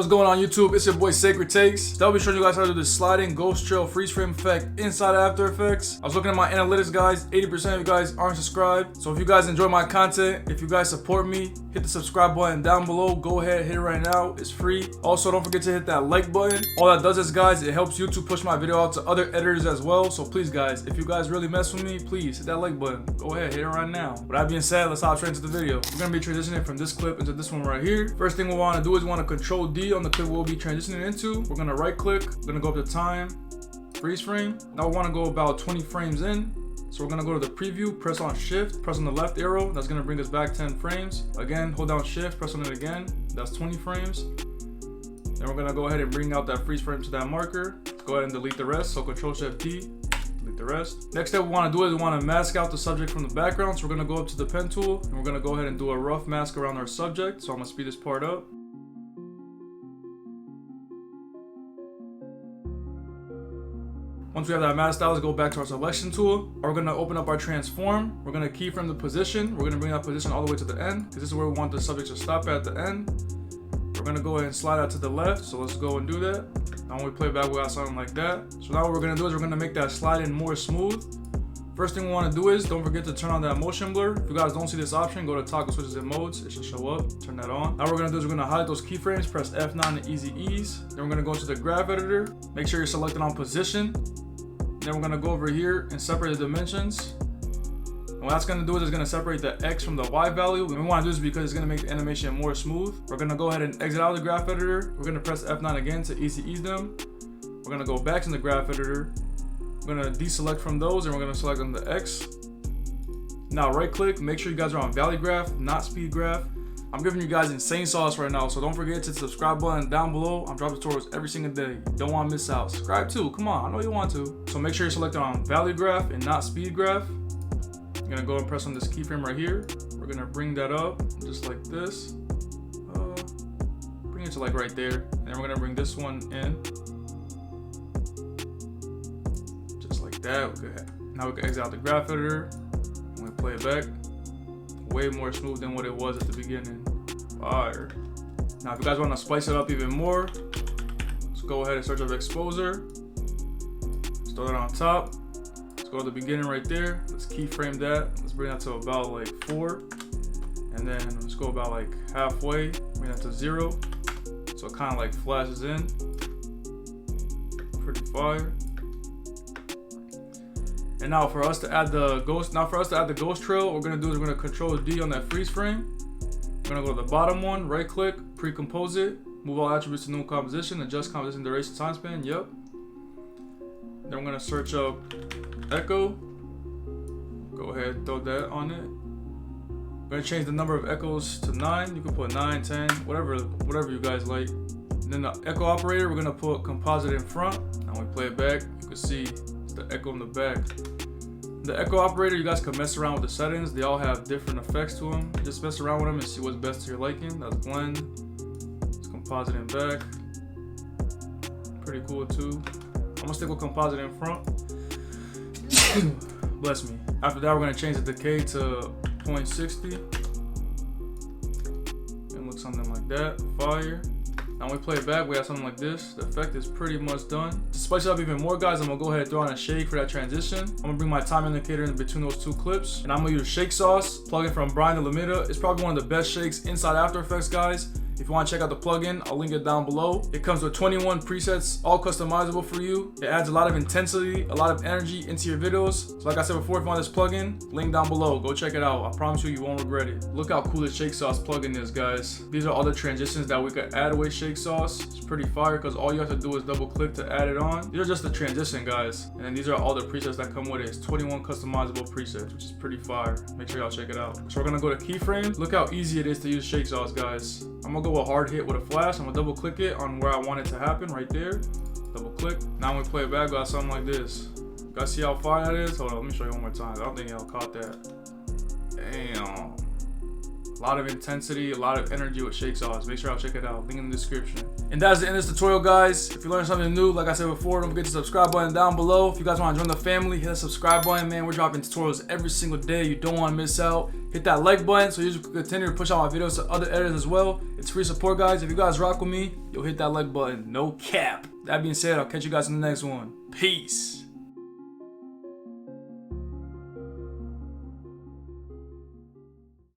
What's going on YouTube? It's your boy Sacred Takes. Today I'll be showing you guys how to do this sliding ghost trail freeze frame effect inside After Effects. I was looking at my analytics, guys. 80% of you guys aren't subscribed. So if you guys enjoy my content, if you guys support me, hit the subscribe button down below. Go ahead, hit it right now. It's free. Also, don't forget to hit that like button. All that does is, guys, it helps YouTube push my video out to other editors as well. So please, guys, if you guys really mess with me, please hit that like button. Go ahead, hit it right now. With that being said, let's hop straight into the video. We're gonna be transitioning from this clip into this one right here. First thing we want to do is we want to Control D on the clip we'll be transitioning into. We're gonna right click, we're gonna go up to time, freeze frame. Now we want to go about 20 frames in. So we're gonna go to the preview, press on shift, press on the left arrow. That's gonna bring us back 10 frames. Again, hold down shift, press on it again. That's 20 frames. Then we're gonna go ahead and bring out that freeze frame to that marker. Go ahead and delete the rest. So Control Shift D, delete the rest. Next step we want to do is we want to mask out the subject from the background. So we're gonna go up to the pen tool and we're gonna go ahead and do a rough mask around our subject. So I'm gonna speed this part up. Once we have that masked out, let's go back to our selection tool. We're gonna open up our transform. We're gonna keyframe the position. We're gonna bring that position all the way to the end, because this is where we want the subject to stop at the end. We're gonna go ahead and slide that to the left. So let's go and do that. Now when we play back, we got something like that. So now what we're gonna do is we're gonna make that slide in more smooth. First thing we wanna do is don't forget to turn on that motion blur. If you guys don't see this option, go to toggle switches and modes. It should show up, turn that on. Now what we're gonna do is we're gonna highlight those keyframes, press F9 to easy ease. Then we're gonna go to the graph editor. Make sure you're selected on position. Then we're gonna go over here and separate the dimensions. And what that's gonna do is it's gonna separate the X from the Y value. And we wanna do this because it's gonna make the animation more smooth. We're gonna go ahead and exit out of the graph editor. We're gonna press F9 again to easy ease them. We're gonna go back to the graph editor. We're gonna deselect from those and we're gonna select on the X. Now right click, make sure you guys are on value graph, not speed graph. I'm giving you guys insane sauce right now, so don't forget to subscribe button down below. I'm dropping tutorials every single day. You don't want to miss out. Subscribe too, come on, I know you want to. So make sure you're selected on value graph and not speed graph. I'm gonna go and press on this keyframe right here. We're gonna bring that up just like this. Bring it to like right there. And then we're gonna bring this one in. Just like that. Okay. Now we can exit out the graph editor. I'm gonna play it back. Way more smooth than what it was at the beginning. Fire. Now if you guys want to spice it up even more, let's go ahead and search up exposure. Let's throw that on top. Let's go to the beginning right there. Let's keyframe that. Let's bring that to about like 4. And then let's go about like halfway. Bring that to 0. So it kind of like flashes in. Pretty fire. And now for us to add the ghost, trail, what we're gonna do is we're gonna Control D on that freeze frame. We're gonna go to the bottom one, right click, pre-compose it, move all attributes to new composition, adjust composition duration time span, yep. Then we're gonna search up echo. Go ahead, throw that on it. We're gonna change the number of echoes to 9. You can put 9, 10, whatever you guys like. And then the echo operator, we're gonna put composite in front. And when we play it back, you can see the echo in the back. The echo operator, you guys can mess around with the settings. They all have different effects to them. Just mess around with them and see what's best to your liking. That's blend. It's composite in back. Pretty cool too. I'm gonna stick with composite in front. Bless me. After that, we're gonna change the decay to 0.60. And look something like that. Fire. Now when we play it back, we have something like this. The effect is pretty much done. To spice it up even more, guys, I'm gonna go ahead and throw on a shake for that transition. I'm gonna bring my time indicator in between those two clips. And I'm gonna use shake sauce, plugin from Brian Delamita. It's probably one of the best shakes inside After Effects, guys. If you want to check out the plugin, I'll link it down below. It comes with 21 presets, all customizable for you. It adds a lot of intensity, a lot of energy into your videos. So like I said before, if you want this plugin, link down below. Go check it out. I promise you won't regret it. Look how cool the shake sauce plugin is, guys. These are all the transitions that we could add with shake sauce. It's pretty fire because all you have to do is double click to add it on. These are just the transition, guys. And then these are all the presets that come with it. It's 21 customizable presets, which is pretty fire. Make sure y'all check it out. So we're gonna go to keyframes. Look how easy it is to use shake sauce, guys. I'm gonna go a hard hit with a flash. I'm gonna double click it on where I want it to happen, right there. Double click. Now when we play it back, we got something like this. You guys see how fire that is? Hold on, let me show you one more time. I don't think y'all caught that. Damn. A lot of intensity, a lot of energy with shake sauce. Make sure y'all check it out. Link in the description. And that's the end of this tutorial, guys. If you learned something new, like I said before, don't forget to subscribe button down below. If you guys want to join the family, hit the subscribe button, man. We're dropping tutorials every single day. You don't want to miss out. Hit that like button so you can continue to push out my videos to other editors as well. It's free support, guys. If you guys rock with me, you'll hit that like button. No cap. That being said, I'll catch you guys in the next one. Peace.